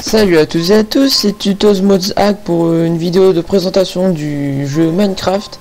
Salut à tous et à tous, c'est Tutos Mods Hack pour une vidéo de présentation du jeu Minecraft.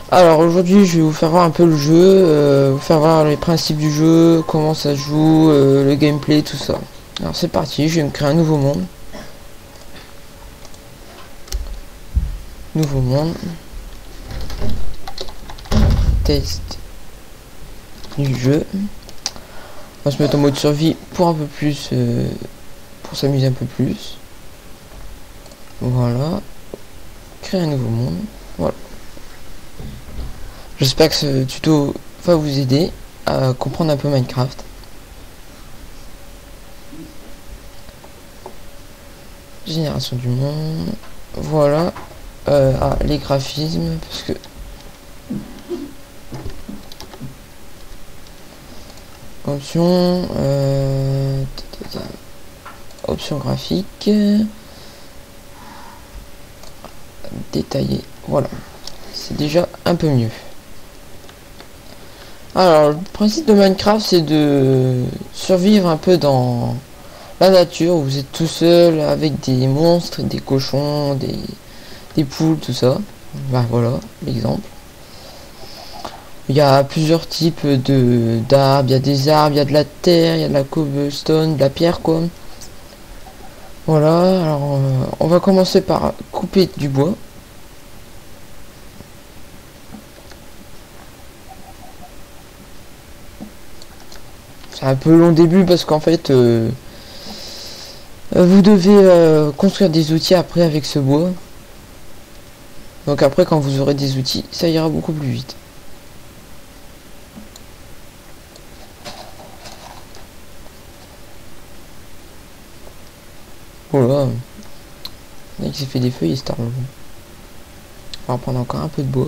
Alors aujourd'hui je vais vous faire voir un peu le jeu, vous faire voir les principes du jeu, comment ça se joue, le gameplay, tout ça. Alors c'est parti, je vais me créer un nouveau monde. Nouveau monde. Test du jeu. On va se mettre en mode survie pour un peu plus, pour s'amuser un peu plus. Voilà. Créer un nouveau monde. Voilà. J'espère que ce tuto va vous aider à comprendre un peu Minecraft. Génération du monde. Voilà. Les graphismes, parce que option option graphique détaillé. Voilà, c'est déjà un peu mieux. Alors le principe de Minecraft, c'est de survivre un peu dans la nature. Vous êtes tout seul avec des monstres, des cochons, des poules, tout ça. Ben voilà l'exemple. Il y a plusieurs types d'arbres. Il y a des arbres, il y a de la terre, il y a de la cobblestone, de la pierre quoi. Voilà, alors on va commencer par couper du bois. C'est un peu long au début parce qu'en fait vous devez construire des outils après avec ce bois. Donc après quand vous aurez des outils, ça ira beaucoup plus vite. Voilà. Là, il s'est fait des feuilles et c'est on va prendre encore un peu de bois.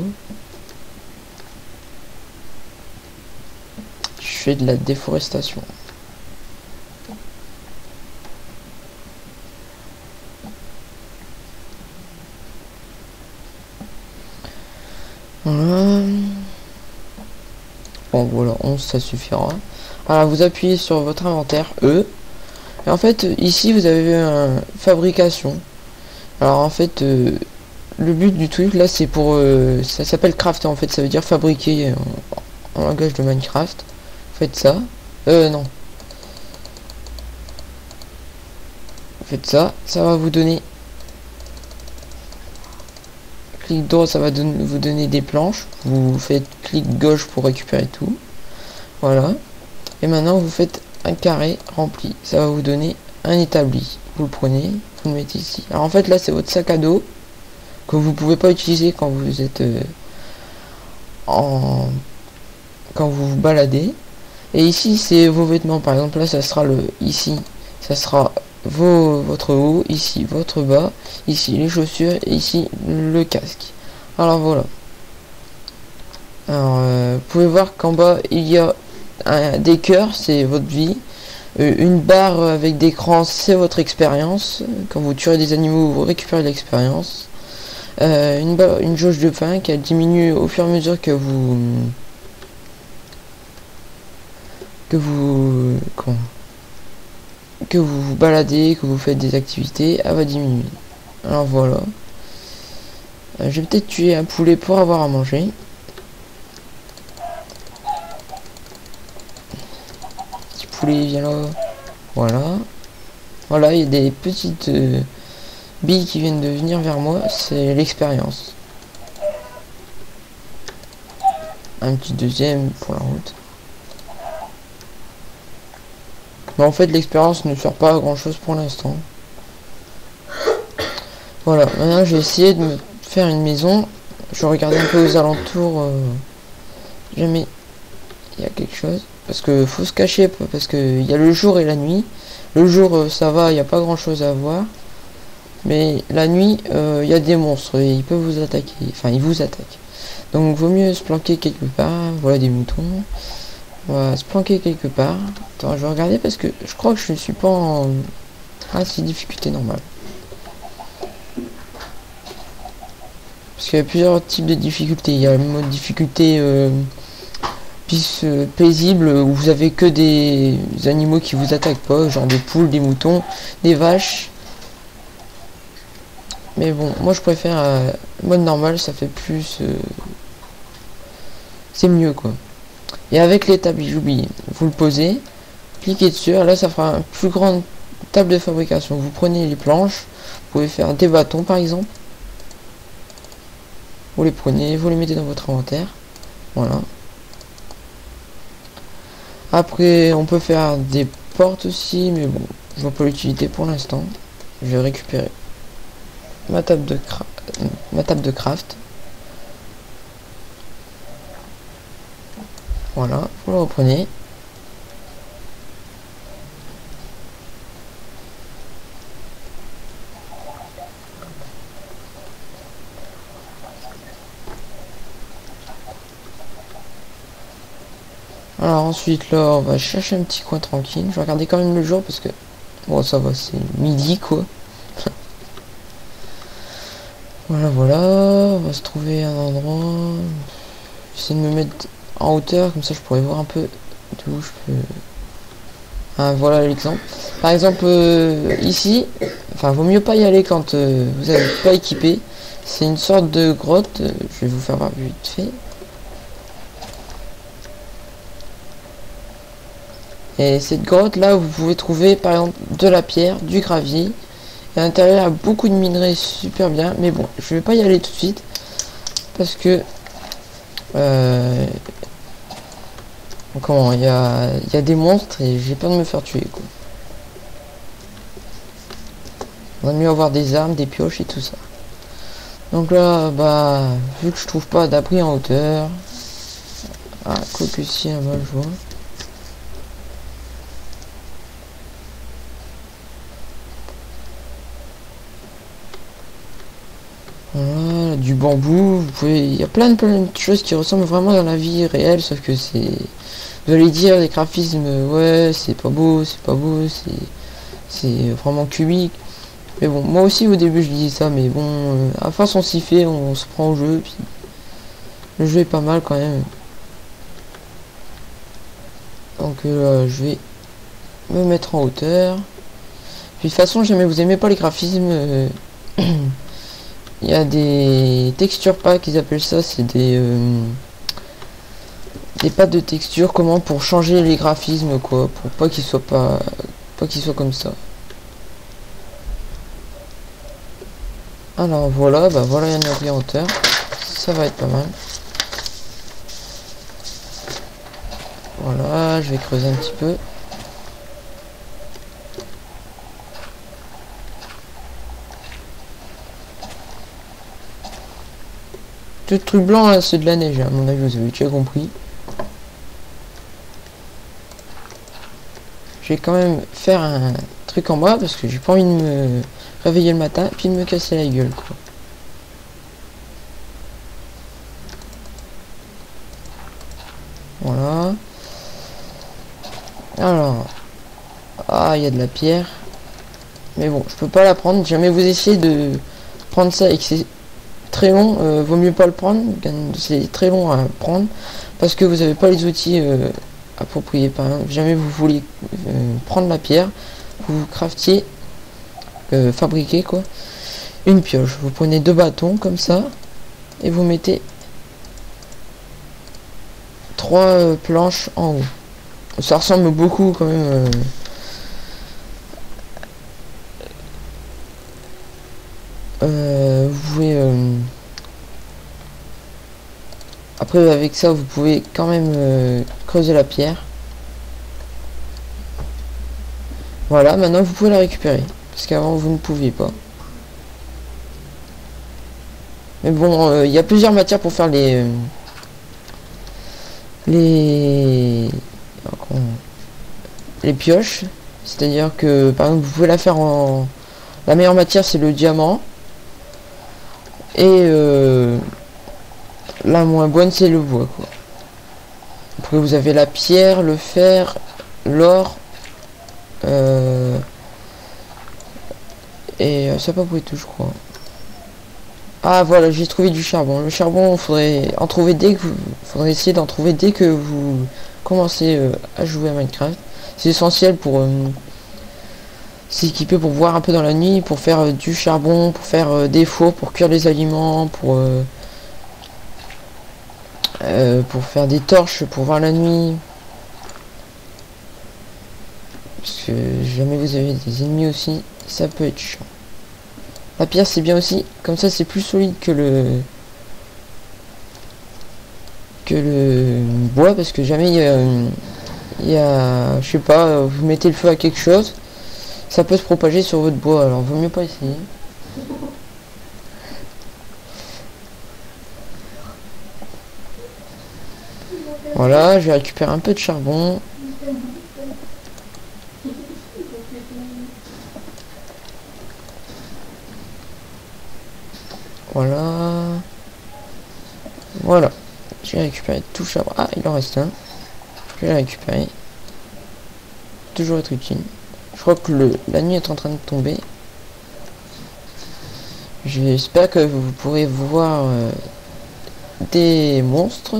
Je fais de la déforestation. Voilà. Bon voilà, 11 ça suffira. Alors vous appuyez sur votre inventaire E. Et en fait ici vous avez un fabrication. Alors en fait le but du truc là c'est pour ça s'appelle crafter en fait, ça veut dire fabriquer en langage de Minecraft. Faites ça. Non. Faites ça, ça va vous donner. Clic droit, ça va vous donner des planches. Vous faites clic gauche pour récupérer tout. Voilà. Et maintenant vous faites un carré rempli. Ça va vous donner un établi. Vous le prenez, vous le mettez ici. Alors en fait là c'est votre sac à dos que vous pouvez pas utiliser quand vous êtes quand vous vous baladez. Et ici c'est vos vêtements. Par exemple là ça sera ici ça sera votre haut, ici votre bas, ici les chaussures et ici le casque. Alors voilà. Alors vous pouvez voir qu'en bas il y a des cœurs, c'est votre vie. Une barre avec des crans, c'est votre expérience. Quand vous tuerez des animaux, vous récupérez de l'expérience. Une jauge de pain qui diminue au fur et à mesure que vous vous baladez, que vous faites des activités, elle va diminuer. Alors voilà. Je vais peut-être tuer un poulet pour avoir à manger. Petit poulet, viens là. Voilà. Voilà, il y a des petites billes qui viennent de venir vers moi. C'est l'expérience. Un petit deuxième pour la route. Mais en fait l'expérience ne sert pas à grand chose pour l'instant. Voilà, maintenant j'ai essayé de me faire une maison. Je regarde un peu aux alentours. Jamais il y a quelque chose. Parce que faut se cacher, parce que il y a le jour et la nuit. Le jour ça va, il n'y a pas grand chose à voir. Mais la nuit il y a des monstres et ils peuvent vous attaquer. Enfin ils vous attaquent. Donc vaut mieux se planquer quelque part. Voilà des moutons. On va se planquer quelque part. Attends, je vais regarder parce que je crois que je ne suis pas en... Ah, c'est difficulté normale. Parce qu'il y a plusieurs types de difficultés. Il y a le mode difficulté piste paisible où vous avez que des animaux qui vous attaquent pas, genre des poules, des moutons, des vaches. Mais bon, moi je préfère mode normal, ça fait plus... c'est mieux quoi. Et avec l'établi, j'oublie, vous le posez, cliquez dessus, là ça fera une plus grande table de fabrication. Vous prenez les planches, vous pouvez faire des bâtons par exemple. Vous les prenez, vous les mettez dans votre inventaire. Voilà. Après, on peut faire des portes aussi, mais bon, je vois pas l'utilité pour l'instant. Je vais récupérer ma table de craft. Voilà, vous le reprenez. Alors ensuite là, on va chercher un petit coin tranquille. Je vais regarder quand même le jour parce que bon, ça va, c'est midi quoi. Voilà, voilà, on va se trouver un endroit. J'essaie de me mettre en hauteur, comme ça je pourrais voir un peu d'où je peux. Ah, voilà l'exemple. Par exemple, ici, enfin, vaut mieux pas y aller quand vous n'avez pas équipé. C'est une sorte de grotte. Je vais vous faire voir vite fait. Et cette grotte là, vous pouvez trouver par exemple de la pierre, du gravier. Et à l'intérieur, il y a beaucoup de minerais super bien. Mais bon, je vais pas y aller tout de suite. Parce que... comment, il y a des monstres et j'ai peur de me faire tuer quoi. On va mieux avoir des armes, des pioches et tout ça. Donc là, bah, vu que je trouve pas d'abri en hauteur. Ah, quoique si, un mal je vois. Voilà, du bambou, vous pouvez. Il y a plein de choses qui ressemblent vraiment dans la vie réelle, sauf que c'est. Vous allez dire les graphismes, ouais, c'est pas beau, c'est vraiment cubique. Mais bon, moi aussi au début je disais ça, mais bon, à force on s'y fait, on se prend au jeu, puis le jeu est pas mal quand même. Donc je vais me mettre en hauteur. Puis de toute façon, jamais vous aimez pas les graphismes, il y a des textures packs, ils appellent ça, c'est des pâtes de texture, comment pour changer les graphismes quoi, pour pas qu'ils soient qu'ils soient comme ça. Alors voilà, bah voilà, il y a une abri en hauteur, ça va être pas mal. Voilà, je vais creuser un petit peu. Tout le truc blanc là, c'est de la neige, à mon avis, vous avez déjà compris. Je vais quand même faire un truc en bas parce que j'ai pas envie de me réveiller le matin puis de me casser la gueule quoi. Voilà. Alors, ah, il y a de la pierre, mais bon, je peux pas la prendre. Jamais vous essayez de prendre ça et que c'est très long, vaut mieux pas le prendre. C'est très long à prendre parce que vous avez pas les outils appropriés. Par exemple, jamais vous voulez prendre la pierre, vous craftiez, fabriquez quoi, une pioche. Vous prenez 2 bâtons comme ça et vous mettez 3 planches en haut. Ça ressemble beaucoup quand même. Vous pouvez après avec ça vous pouvez quand même creuser la pierre. Voilà, maintenant vous pouvez la récupérer parce qu'avant vous ne pouviez pas. Mais bon, il y a plusieurs matières pour faire les pioches, c'est à dire que par exemple vous pouvez la faire en... La meilleure matière c'est le diamant et la moins bonne c'est le bois quoi. Après vous avez la pierre, le fer, l'or et ça pas pour tout je crois. Ah voilà, j'ai trouvé du charbon. Le charbon, faudrait en trouver faudrait essayer d'en trouver dès que vous commencez à jouer à Minecraft. C'est essentiel pour s'équiper, pour voir un peu dans la nuit, pour faire du charbon, pour faire des fours, pour cuire les aliments, pour faire des torches, pour voir la nuit. Parce que jamais vous avez des ennemis aussi, ça peut être chiant. La pierre c'est bien aussi, comme ça c'est plus solide que le bois, parce que jamais il y a, je sais pas, vous mettez le feu à quelque chose, ça peut se propager sur votre bois, alors vaut mieux pas essayer. Voilà, je vais récupérer un peu de charbon. Voilà. Voilà. J'ai récupéré tout le charbon. Ah, il en reste un. Je vais le récupérer. Toujours être utile. Je crois que la nuit est en train de tomber. J'espère que vous pourrez voir des monstres.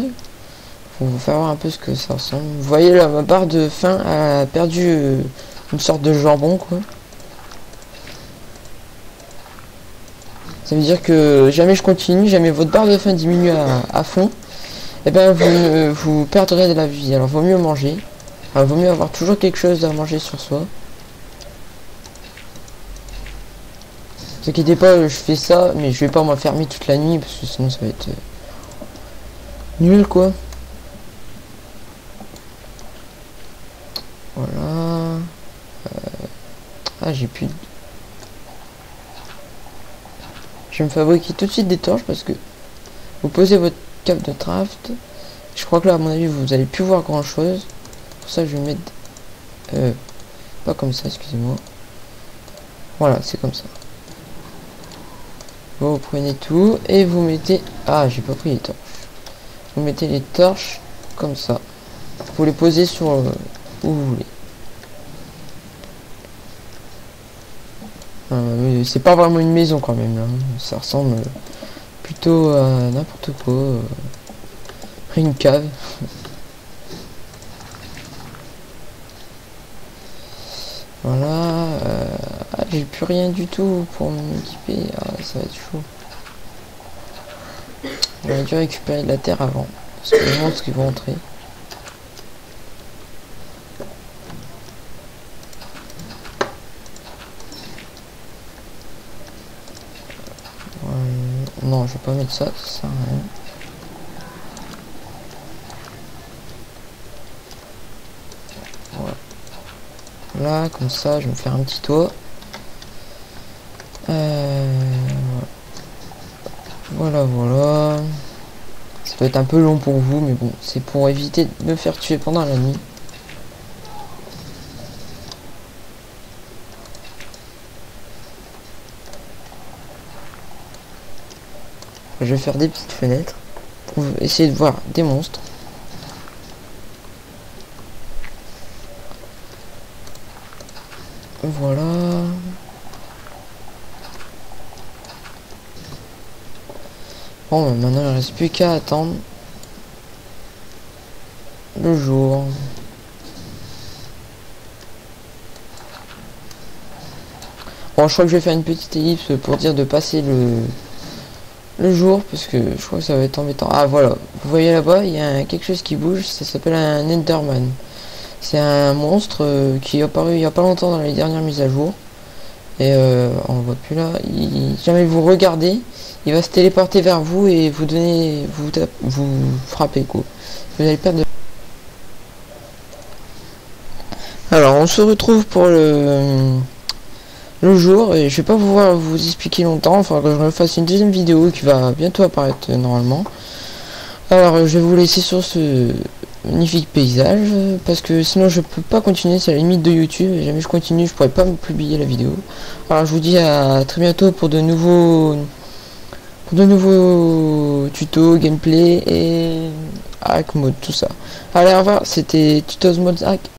Pour vous faire voir un peu ce que ça ressemble. Vous voyez là, ma barre de faim a perdu une sorte de jambon, quoi. Ça veut dire que jamais je continue, jamais votre barre de faim diminue à fond, et ben vous perdrez de la vie. Alors vaut mieux manger. Enfin, vaut mieux avoir toujours quelque chose à manger sur soi. Ne vous inquiétez pas, je fais ça, mais je vais pas m'enfermer toute la nuit parce que sinon ça va être nul, quoi. Voilà. Ah, j'ai plus de... Je vais me fabriquer tout de suite des torches parce que vous posez votre cap de craft. Je crois que là, à mon avis, vous allez plus voir grand chose. Pour ça, je vais mettre... pas comme ça, excusez-moi. Voilà, c'est comme ça. Vous prenez tout et vous mettez... Ah, j'ai pas pris les torches. Vous mettez les torches comme ça. Vous les posez sur où vous voulez. C'est pas vraiment une maison quand même, là. Ça ressemble plutôt à n'importe quoi. Une cave. Voilà. Ah, j'ai plus rien du tout pour m'équiper. Ah, ça va être chaud. J'aurais dû récupérer de la terre avant. Parce que les monstres qui vont entrer. Non, je vais pas mettre ça, ça sert à rien. Voilà. Là, comme ça, je vais me faire un petit toit. Voilà, voilà. Ça peut être un peu long pour vous, mais bon, c'est pour éviter de me faire tuer pendant la nuit. Je vais faire des petites fenêtres pour essayer de voir des monstres. Voilà. Bon, maintenant il ne reste plus qu'à attendre le jour. Bon, je crois que je vais faire une petite ellipse pour dire de passer le jour, parce que je crois que ça va être embêtant. Ah voilà, vous voyez là-bas, il y a quelque chose qui bouge, ça s'appelle un Enderman. C'est un monstre qui est apparu il y a pas longtemps dans les dernières mises à jour. Et on le voit plus là. Jamais vous regardez, il va se téléporter vers vous et vous frappez, quoi. Vous allez perdre. Alors on se retrouve pour le jour, et je vais pas pouvoir vous expliquer longtemps. Il faudra que je me fasse une deuxième vidéo qui va bientôt apparaître normalement. Alors je vais vous laisser sur ce magnifique paysage, parce que sinon je peux pas continuer, c'est la limite de YouTube, et jamais je continue je pourrais pas me publier la vidéo. Alors je vous dis à très bientôt pour de nouveaux tutos, gameplay et hack mode, tout ça. Allez, au revoir, c'était Tutos Mode Hack.